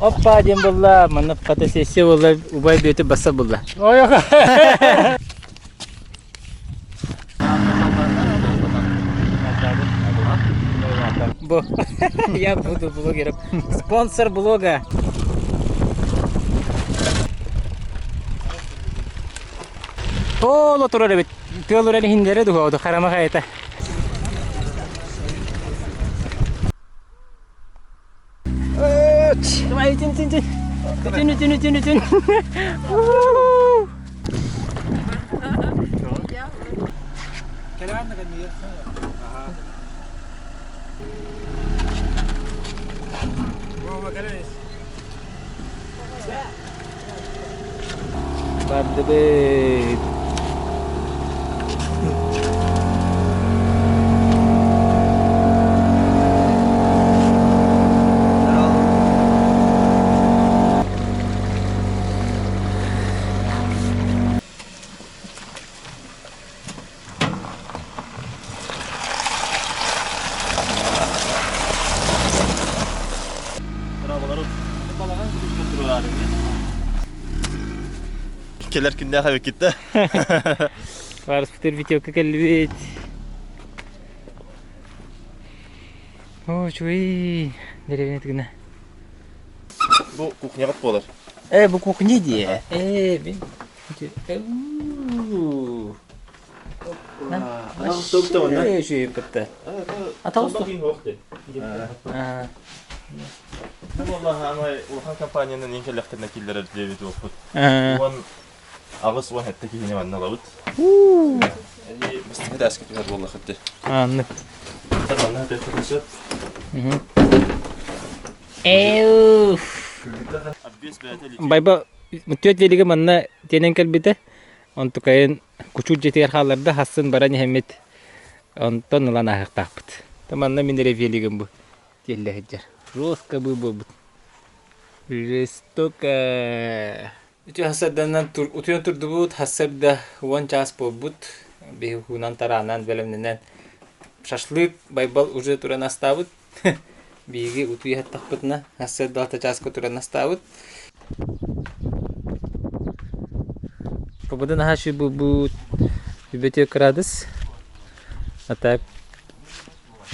Опа, дем была, мана фотосессия была, убай бьете баса была. Ой, Я буду блогером. Спонсор блога. О, лотурали бит. Тölурали хиндере дугауду Харама Хайата. Давай, тин. Badbet. Keler günde hava gitti. Varız pıtır video kakalbet. Çuy. Nereye gittin? Bu kuhnya kat bolar. Bu kuhnya diye. Ben. Şu yapıttı. Atağız. Vallahi ama Ulhan kampanyanın en keleklerine killer diye dokut. Ulan ağız var hatta ki yine bana lavut. Yani mıstık da asket var vallahi hatta. Anladım. Tamam ne yapıyorsun? Bayba mütüet veligi manna tenen kalbite. Ontu kayen kuchut jeter halarda hassın barani hemmet. Onton ulan ahık takpıt. Tamanna minere veligim bu. Telle heccar. Roska bu. Restoka. Itu hasaddan utuyan turdu bu hasabda one chas pobut. Behunan taranan belemnenen. Шашлык байбал уже тура наставут. Биги утуя такпытна. Hasad dalta chas ko тура наставут. Побудан хаши bu bibliotek крадыс. Ата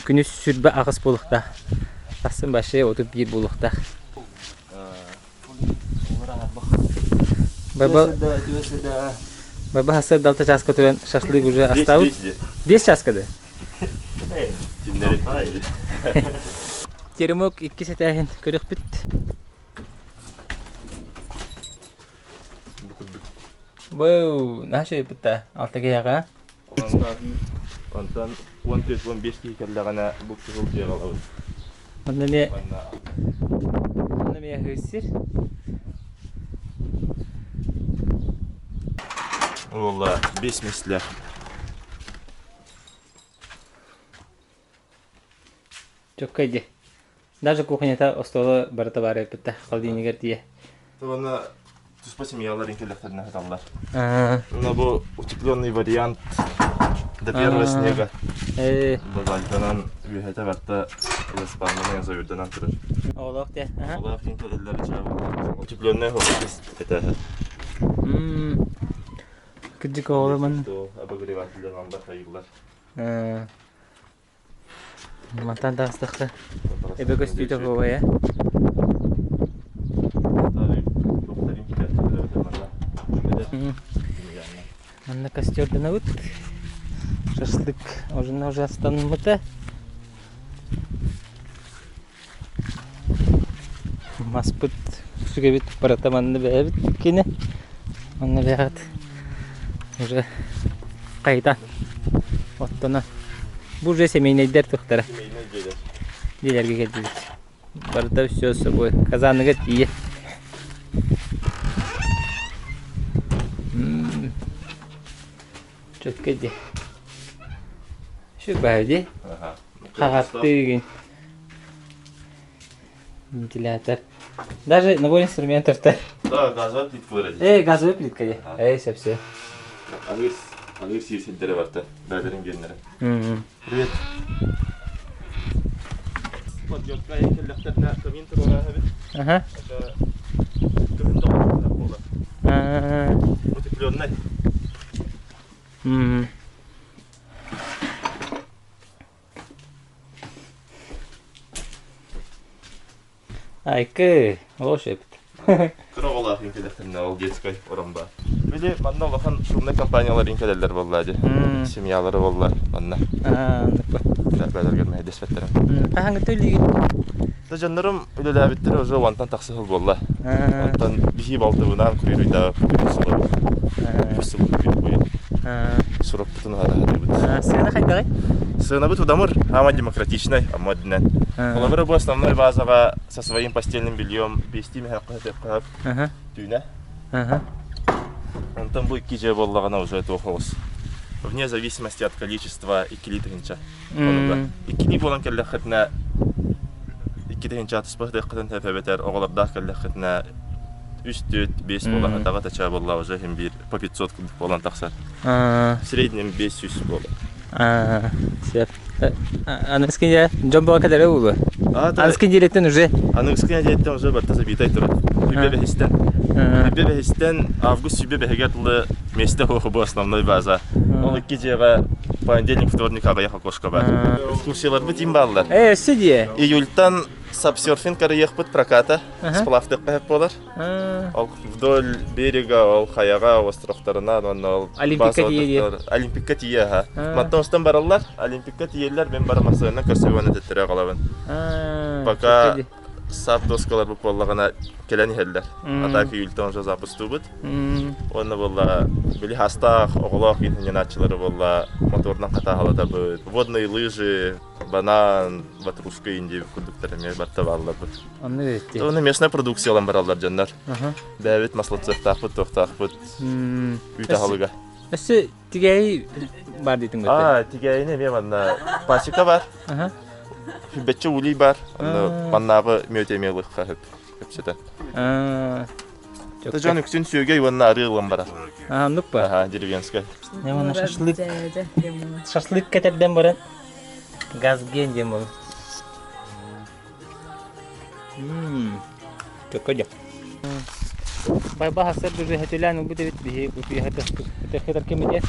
күнүс сүрбө агыс болукта. Тасын башы отуп бир болукта. Баба хасад далта часка туран шашлык уже оставут. 5 часка да. Теремок 2 сетахин көрөк бит. Вау, наша битта. Алтыга яга. Ondan 15 kişilerine bu kızıl diye alalım. Ondan ne hırsır? Vallahi 5 misler. Çok kaydı. Даже кухня-то остала бартовары питта холодильник диye. Ona tuspasım yağlar inkeлектерine hatallar. Ona bu утепленный вариант до первого снега. Базальтанан вихете варта Испанияның заюрдан турар. Олох те. Олох инкелелләре чабы. Утепленный хоббис это. Кыджык оламан. То обогревательден анда кайгылар. Матан дастыкты. Эбе көстүтө бабая. Манда костёрден аут. Шашлык уже останмыта. Маспыт сугебит паратаманны бәбит кине. Онны бәгат. Уже кайта. Оттона. Бу уже семейныйдер тухтара. Дилерге келди. Барда всё с собой. Казаныга тие. Чөткеди. Şu bari. Хагаттыгин. Вентилятор. Даже набор инструментов-то. Да, газовая плитка вроде. Газовая плитка я. Все. Алыр сирсендері бар-ты, бәдерін генлері. Привет. подъемка келлехтерне камин турара хабит. Ага. Это камин дома. Утепленный. Айкы, лошадь. Кыровалар инкелехтерне ол детской орамба. Били манна улахан шумный компаниялар инкелелер боллады. Семьялары боллар манна. Бәлер гөрмәй дәсфәттерем. Ханга төлиге. Да жаннарым үлеләбиттер уже вантан таксыгыл болла. Вантан бихи балтыбынан күйрүйдә. Сурап тутун хада. Сена хайдагай? Сына бит удамыр, ама демократичный, ама динен. Олар бу основной базага со своим постельным бельем бести мехакатып түйнә. Он там будет киже боллагана уже это хос. Вне зависимости от количества икилитинча. Икини болан келлехетне икилитинча тспахты кытын тәфәбетер огларда келлехетне 3-4-5 болан тага тача болла уже хим бир по 500 болан таксар. В среднем 500 болан. Сеп. Анскинде жомбо кадары улу. Анскинде леттен уже. Анскинде леттен уже бартаса битай турат. Бебехистен август бебехегетлы месте хохобу основной база. Ол кижега понедельник, вторник ага кошка бар. Экскурсиялар бит имбаллар. Сидие. Июльтан сапсерфинг ехпыт проката. Сплавтык кайып болар. Ол вдоль берега, ол хаяга островтарына, ол Олимпикка тие. Мантонстан бараллар, Олимпикка тиеллер, мен бармасына көрсөгөнө теттере калабын. Пока сап доскалар буп боллагана келени хеллер. Атак июльтан уже запустубут. Онна болла били хастах оголок инженерчылары болла мотордан ката халата бут. Водные лыжи, банан, ватрушка инди продукттарымен баттабаллар бут. Оны местная продукциялар бараллар жаннар. Бәбит маслоцехтах бут, тохтах бут. Үйта халыга. Эсе тигей бар дейтин бут. Тигейне мен анда пасека бар. Бетче улей бар. Маннагы мөтемелык хап. Хепсете. Та жан үксүн сүйгөй ванна арыылам бара. Нукпа. Деревенская. Я вона шашлык. Шашлык кетерден баран. Газ гендем бол. Чокодя. Байба хасыр дүрү хетелен бу дебит бихи бу хетер хетер кемеде.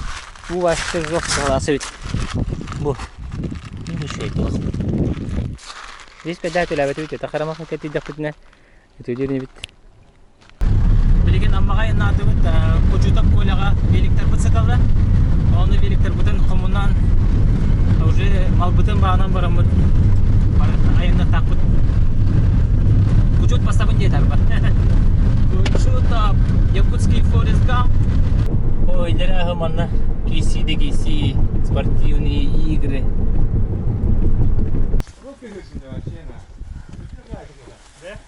Бу васты жок саласы бит. Бу. Не шейт. Здесь педаты лавет үтө Харама Хайата дактына. Өтөдөрүн бит. Билген Аммага наты бит Кучутов колага великтер бутсакалда. Оны великтер бутын комунан уже малбытын баганан барамыт. Айна такпыт. Кучут поставын детар бар. Кучутов Якутский Форест Гамп. Ой, дорога манна. Киси спортивные игры.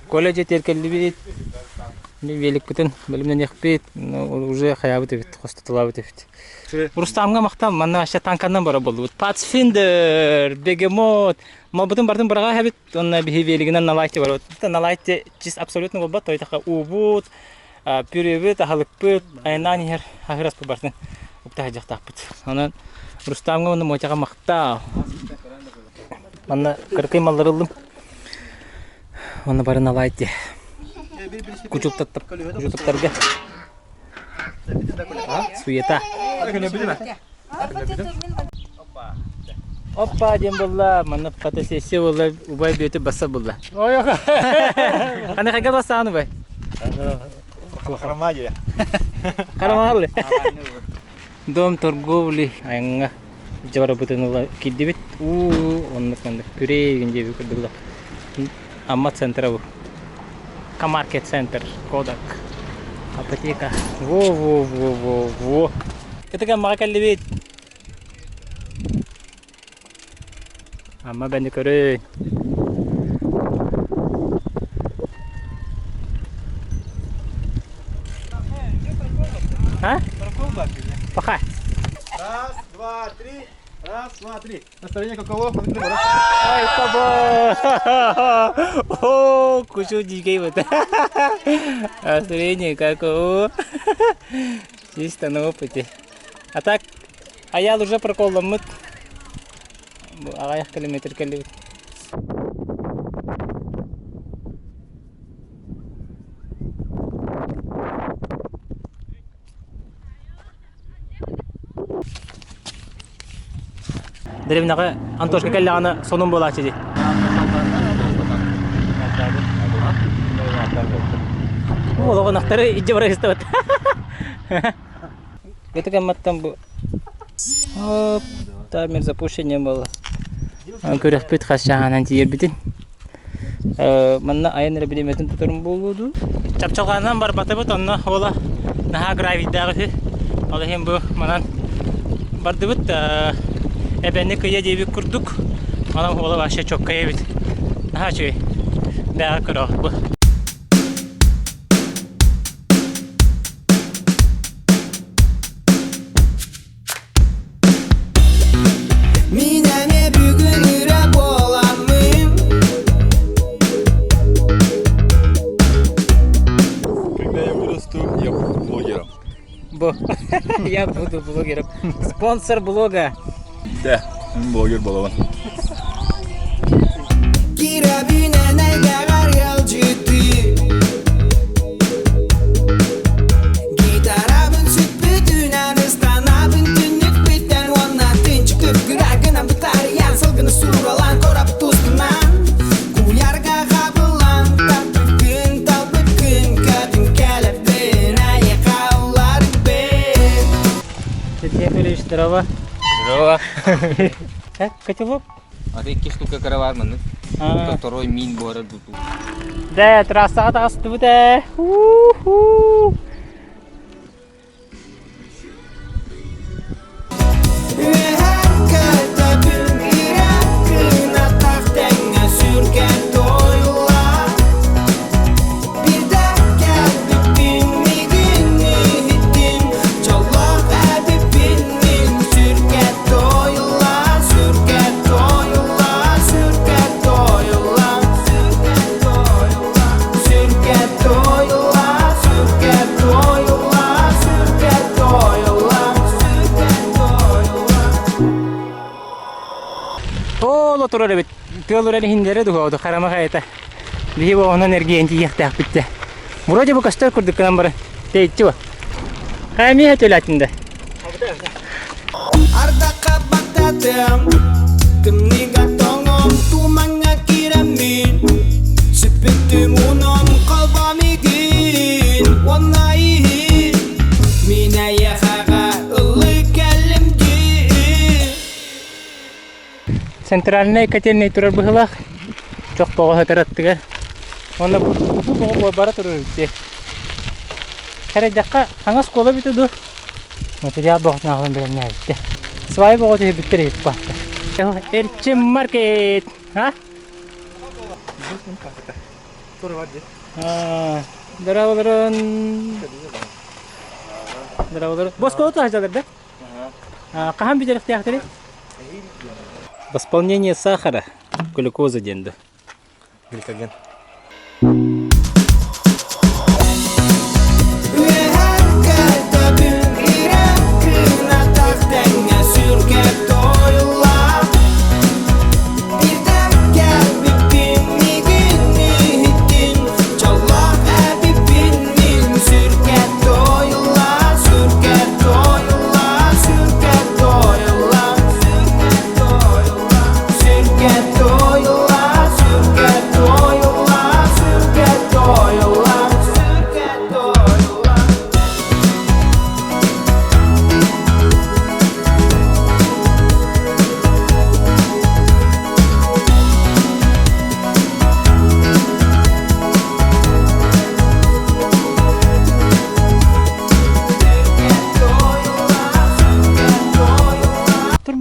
Колледж теркелли бит. Мен велик бүтүн бөлүмдөн якпыт. Уже хаябыт бит, хостотулабыт бит. Рустамга мактам мана аша танкандан бара болду. Патсфиндер, бегемот. Ма бүтүн бардын барага хабит. Онна бихи велигинен налайты бар. Налайты чиз абсолютно болбат. Тойтака убут, пюребит, ахалыкпыт, айна нихер ахирас бардын. Уктага жактакпыт. Анан Рустамга мана мотяга макта. Мана кыркый малдырылдым. Оны барын алайды. Кучуптарга. Суета. Опа, дем болла. Мана фотосессия болла. Убай бүйті баса болла. Ой-ой. Аны қайға баса аны бай? Харама Хайата. Харама Хайата. Дом торговли. Айнға. Жабара бұтыны кидді бит. Онны қанды. Пюре егенде бүйкірді бұла. Амма центра bu. Market center, Kodak. Apoteca. Во. Это kan mereka lebih. Amma ben de körü. Пока. Раз, два, три. Раз, два, три. Настроение каково? Ай, папа! О, кучу дикей вот. Настроение каково? Чисто на опыте. А так, я уже проколом мыт. Ағаяқ километр километр. Деревняга Антошка келлағаны сонун болачы ди. Олоғын ақтары иджи бара кестебет. Гетек амматтан бу. Оп, таймер запущение было. Көрек бит қашағанан тиер бітін. Манна Аина билеметін тұтырым болуды. Чапчалғанан бар баты бұт, онна ола наға гравиддағы. Ола хем бұ манан барды бұт. Әбәнне көйе дейбі күрдік. Манан ола башы чок көйе бит. Наға чөй. Бәға көріқ бұ. Я буду блогером. Спонсор блога. Да, блогер балаван. Здорово. Здорово. Как, котелок? А ты какие штука караван, ну? Второй мин бород тут. Да, трасса оттуда. Уху. Турары бит. Тыллары хиндере дугауды Харама Хайата. Бихи бо энергия энти яхтак битте. Вроде бы костер курдык кынан бары. Тейтчи ба. Хами хатылатында. Ардака бактатым. Кимнига тоңом туманга киремин. Сипеттим унам калбамигин. Ванайи. Мина яхага ылы калимги. Центральный котельный турар быхлах. Чок пого тараттыга. Онда бу бара турар битте. Хәре дакка аңас кола битү. Материал бохнагын белән битте. Свай бого тип биттер ит ба. Эрчим маркет. Ха? Драуларын. Боско то хажаларда. Кахам битер ихтияктыри? Восполнение сахара, глюкоза денду. Гликоген.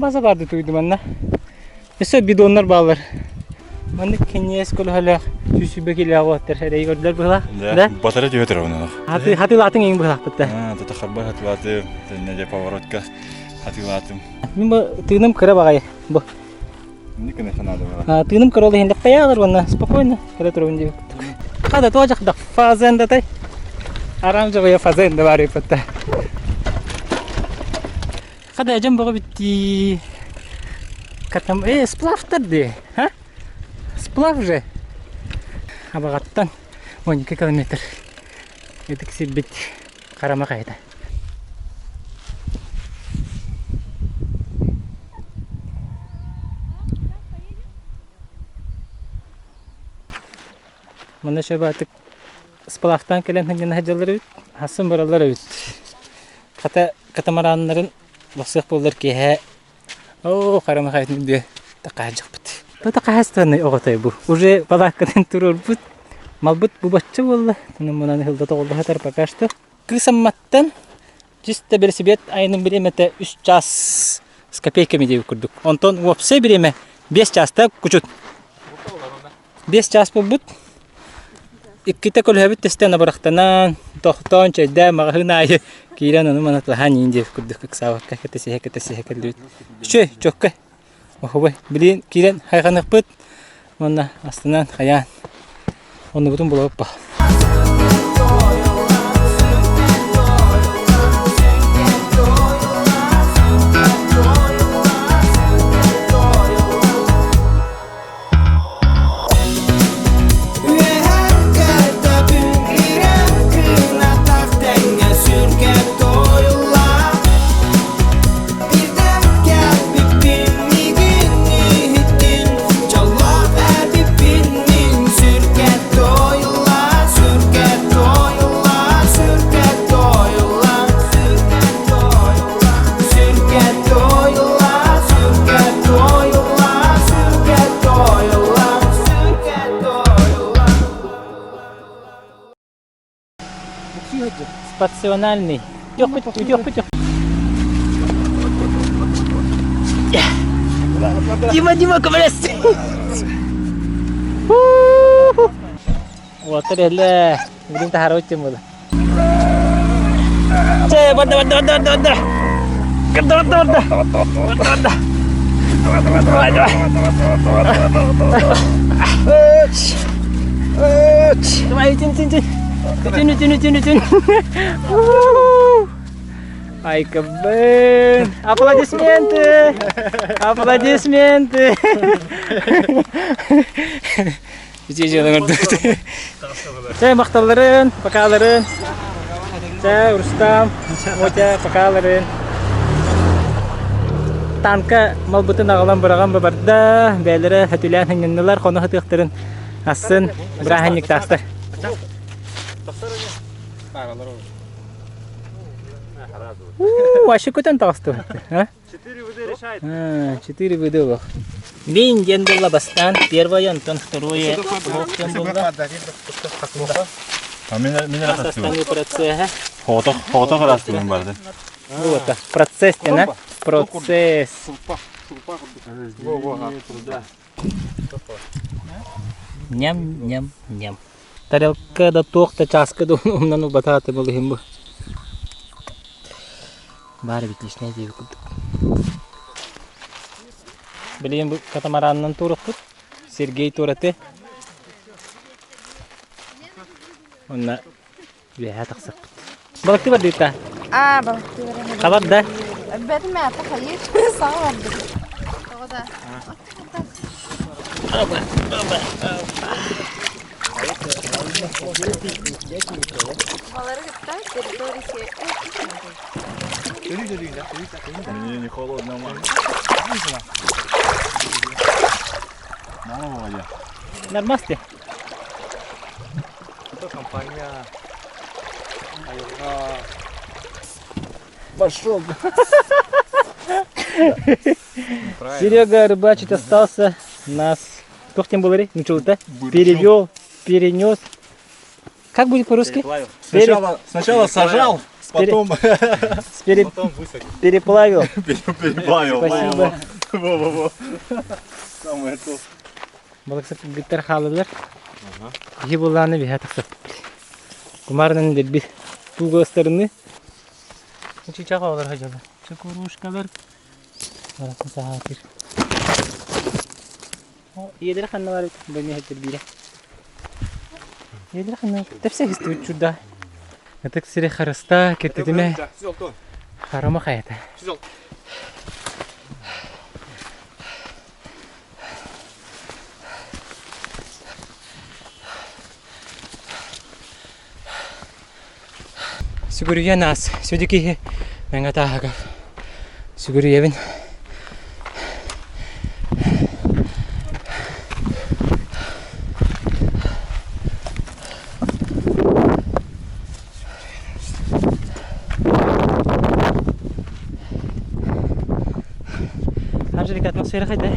Bazа vardı tuydu manna. Mesela bidonlar bağlar. Manna kenyes kolu hala süsübe geliyor water. Hadi gördüler bıla. Да. Батарея götür onu. Hadi latın en bıla bitti. Tata xabar hatlatı. Nece pavorotka hatlatım. Min bu tığınım kıra bagay. Bu. Никогда не надо. Тığınım kıra oldu hindi kayalar vanna. Спокойно. Kada turun diyor. Kada tuacak da fazenda tay. Aramca böyle fazenda var yapıtta. Kada ajam bago bitti. Katam сплав-тар де, а? Сплав же. Абагаттан 12 километр. Это ксибит Харама Хайата. Mana şöyle spalaktan gelen hangi hacıları bit. Hasım buraları bit. Katamaranların basık bulur ki he. Oo Harama Hayat'ın diye takacak bit. Bu takahastane oğutay bu. Уже balakkadan turur bit. Malbut bu bahçe valla. Bunun hılda toğulda hatar pakashtu. Kırsammattan Чисто велосипед айның биремете 3 час с копейками деп көрдік. Онтон вообще биреме 5 часта күчүт. 5 час болбут. Икките көлөбүт тестен абырактанан токтон чейде магынайы кирен аны манатла ханин деп көрдік. Ксавакка кетесе келдүт. Че чокка. Охобой билин кирен хайганык бут. Мына астынан хаян. Оны бутун болуп ба. Спациональный. Идёт. Дима, ковырясь! Вот это блин, хороший был. Вода. Давай, тянь. Тяни. Ай, кабын. Аплодисменты. Чай макталарын, покаларын. Чай Рустам, Мотя, покаларын. Танка малбутын ағылан бұраған барда, бәлері хөтілән хыңыннылар, қоны хытықтырын асын біраханник тастыр. Вообще көтен тағысты. 4 ВД решает. 4 ВД был. Бин ден было бастан. Первое, Антон, второе. Остальные процессы. Фото қарастырым барды. Вот, процесс, да? Процесс. Ням. Тарелка да тоқта часка да умнану батата было химбу. Бары бит лишнее дейбі күдік. Білейін бұл катамараннан турық бұд. Сергей тураты. Онна бәйә тақсық бұд. Балықты бар дейті? Балықты бар. Қабар да? Бәдім әті қайыр. Саға бар дейті. Саға да. Балары күтті, территория Мне не холодно, мама. Мама, Володя. Нормасти? Это компания. Пошел. Серега рыбачить остался. Нас. Кто тем был? Ничего-то. Перевел, перенес. Как будет по-русски? Сначала сажал, потом переплавил. Переплавил. Спасибо. Во. Самое то. Балаксак гитар халылар. Ебуланы бихатаксак. Кумарнын дебби тугастарыны. Чичагалар хажалар. Чакурушкалар. Баратын саатыр. Едер ханналар бөне хетер бире. Едер ханна тапсак истеп чуда. Это ксире хараста кететиме. Харама Хайата. Сигурия нас. Сюдики менгатага. Сигуриевин. Скажи, атмосфера хайда.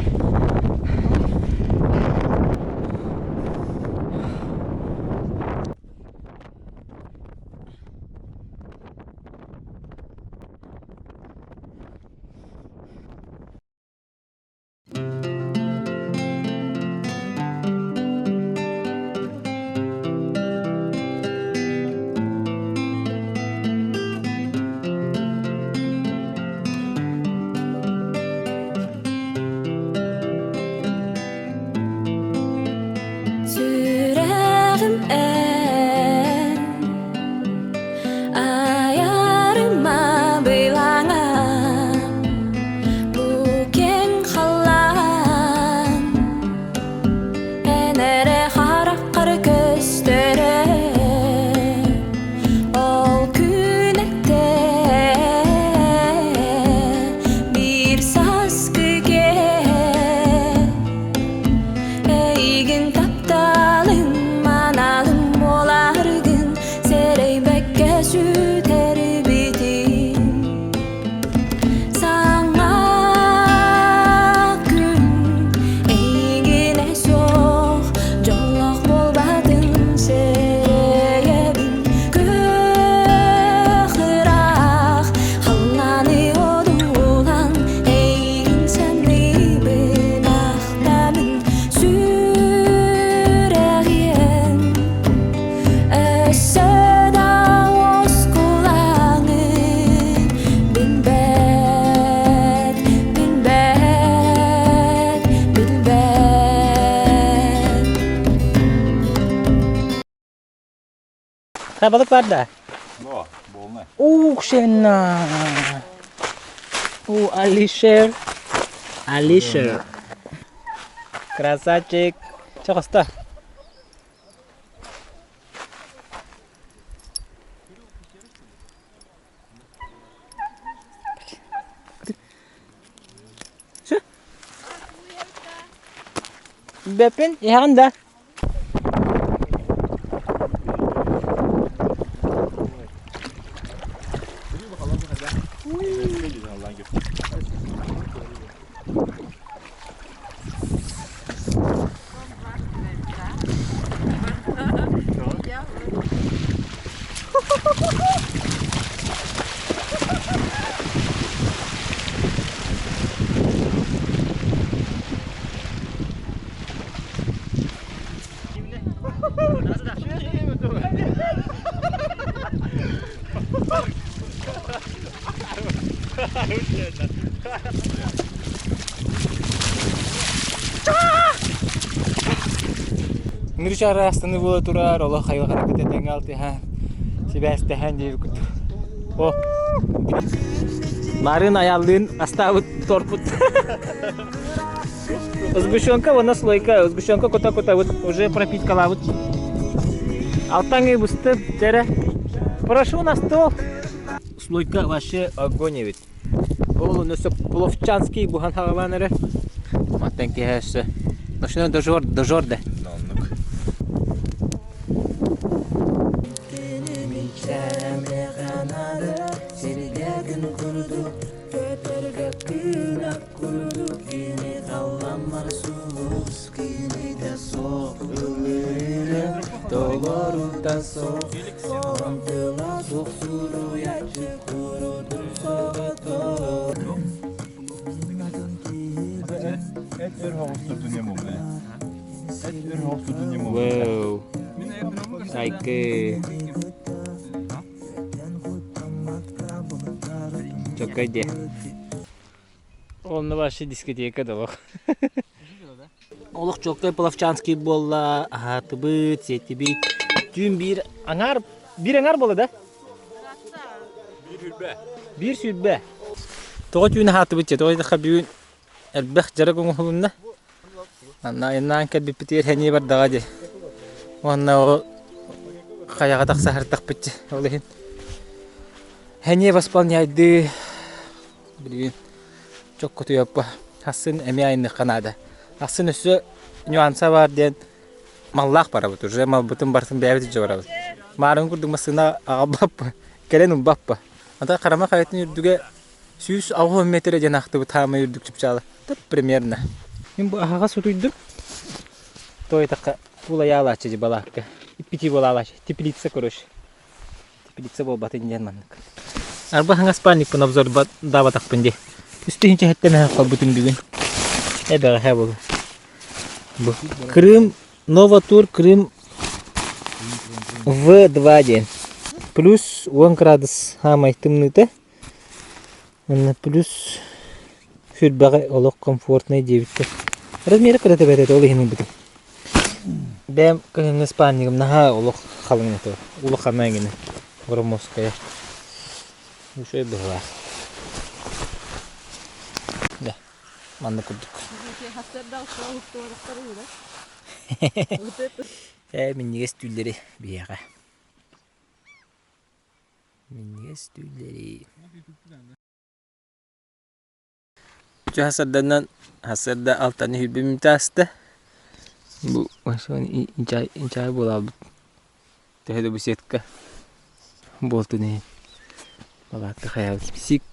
Balık var da. Şena. Alisher. Красавчик. Çok hasta. Şu. Bepin yanında. Нырчар астыны була турар, ола хайыл харакет этен алты ха. Себестен дип күт. О. Марын аялдын астабыт торпут. Сгущенка вона слойка, сгущенка кота-кота вот уже пропитка вот. Алтангы бусты тере. Прошу на стол. Слойка вообще огонь ведь. Ол нөсө пловчанский буган хаванары. Матенки хэшэ. Машина дожорде. Wow. Saike. Çok iyi. Onun başı diskoteka da bak. Олық жоқтай плавчанский болла, аты бұт, сеті бит. Түн бір аңар болы да? Bir sütbe. Тоғы түн аты бұт, тоғы даққа бүйін әлбәқ жарық оңғылында. Анна кәл біппетер әне бар даға де. Онна оғы қаяға тақса хартақ бітті. Олығын. Әне баспан яйды. Білген. Çok kötü yapı. Hassın emeğini kanada. Hassın üstü nüansa var diyen mallak para bu. Уже mal bütün barsın beyavetici var. Marun kurduk masına ağabapı. Gelen babpa. Anta Harama Hayat'ın yürüdüğü 100 metre cenahtı bu tamamı yürüdük çıpçalı. Так примерно. Им бу ахага сутуйдук. Той така пула ялачы же балакка. Иппити болалачы. Теплица, короче. Теплица бол батын ден маннык. Арба ханга спальник пын обзор дава так пынде. Үстүнчө хеттеме калбутун бүгүн. Эбега ха болду. Бу Крым Новотур Крым в 2 ден. Плюс 1 градус хамай тымныты. Плюс фюрбага олок комфортный девитте. Размеры кыраты берет ол ихин бутун. Бем кыны спальнигим наха олок халын это. Улы хамайгыны. Громоская. Ушой была. Да. Манна кудук. Минниге стүллери бияга. Минниге стүллери. Hasardan hasarda altani hübüm tasta. Bu başon incay bolal. Tehde bu setka. Boltu ne? Balatı hayal sik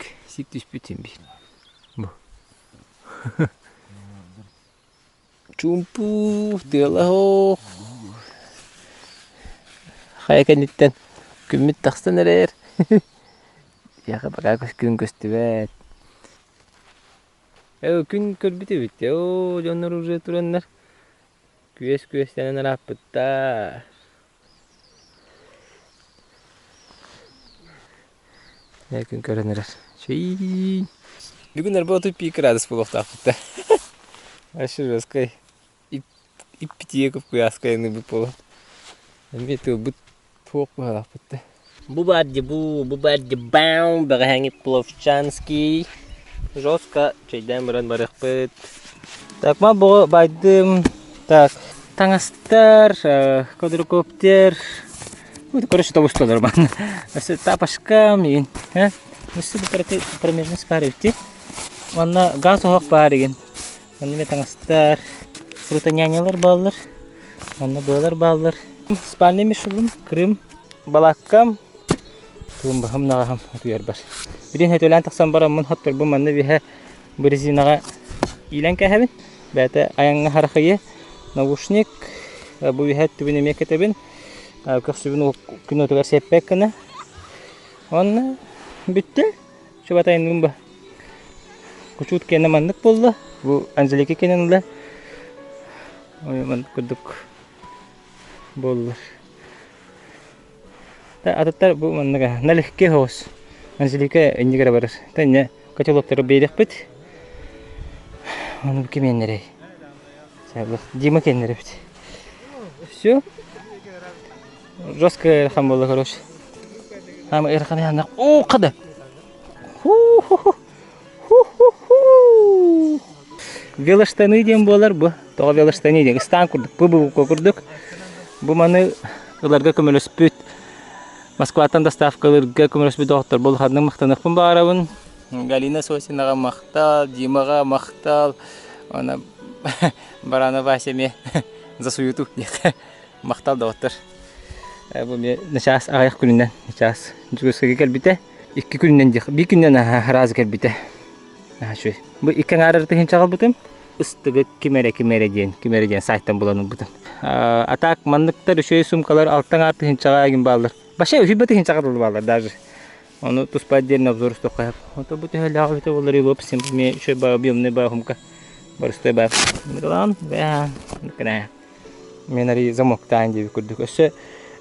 düşbütün bir. Bu. Çumpu delaho. Hayakanitten kümmit takstan erer. Ya bakak gün göstüvet. Күн көрбүтү бит. Жоннор уже турандар. Күес-күестенен аппытта. Күн көрөнөр. Чүй. Бүгүн работу 2 градус болуп таппытта. Ашырыскай. Иппитие көп куяскайны бу болу. Эмети бут тоок болаппытта. Бу бадди бау багаңип Пловчанский. Жестко чайдан муран барыппыт. Так, ма бу байдым. Так, таңастар, квадрокоптер. Вот, короче, то выстолар бан. Осы тапашка мен, осы бу промежный спарывти. Онна газ оқ бар еген. Онна таңастар, фрутонянялар баллар. Онна баллар баллар. Спальный мешулым, Крым, балаккам. Тум бахам нагам туяр бар. Биден хетөлән тақсан бара мун хаттыр бу манны биһә брезинага илән кәһәбен. Бәтә аянга харахые наушник бу биһә түбене мекетебен. Көхсүбен күнө төгәр сеппек кына. Онна битте. Шубата инде бу. Кучут кене маннык булды. Бу Анжелика кененле. Ой ман кудук. Булды. Ататтар бу маннага налихке хос. Анжелика индигара барыр. Тanya котелоктор бейдек бит. Оны кеменнере. Сабык Дима кеннере бит. Всё. Жестко хам было хорош. Хам эрханы ана. О, када. Велоштаны дем болар бу. Тога велоштаны дем. Стан курдук. Бу курдук. Бу маны ыларга көмөлөспүт. Москватан доставкаларга көмөлөспүт доктор бул хадның мактаныкпын барабын. Галина Сосинага мактал, Димага мактал. Она барана Васеме засуюту. Мактал доктор. Бу мен начас аяк күнүнөн, начас жүгөскө келбите. 2 күнүнөн жык, 1 күнүнөн раз келбите. Ашы. Бу икең арырты хинчагал бутум. Ыстыгы кимере сайттан буланын бутум. Атак мандыктар үшөй сумкалар алттан арты хинчага агин балдар. Баша үхибети хинчага балдар даже. Onu tuz padderine obzor stoqayap. Ota bu tehli ağabeyte olur yılıp simpme şöyle bağ biyomne bağ humka. Barıstoy bağ. Nikalan ve nikana. Menari zamok tayin gibi kurduk. Öse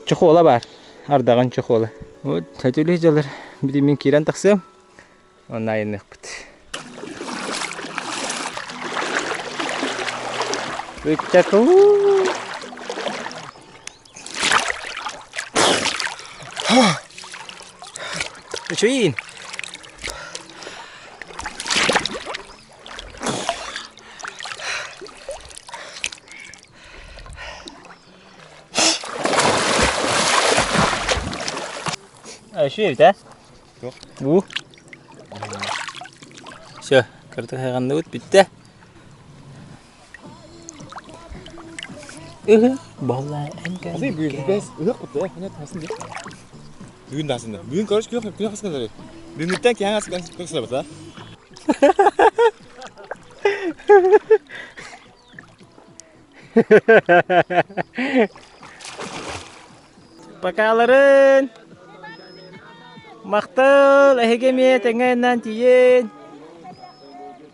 çoğola var. Ardağın çoğola. O tatili hıcalar. Bir de min kiran taksam. Ona yenik bit. Bıçakı. Şuyin. Şu evde? Yok. Bu. Şu, kartı hayvanla ut bitti. Vallahi en güzel. Hadi büyük biz ıhık kutu ya. Hani tasın diye. Bugün de aslında. Bugün karış kilo haskan dedi. Bugünden ki hangi haskan sıra bata? Bakalarin. Maktal ehegemi tengenan tiyen.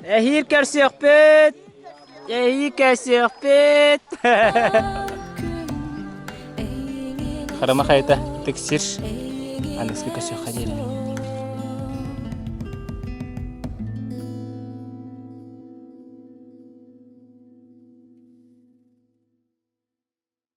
Ehir kersiokpet. Ehir kersiokpet. Harama Hayata teksir. Anas ki kasyok hajira.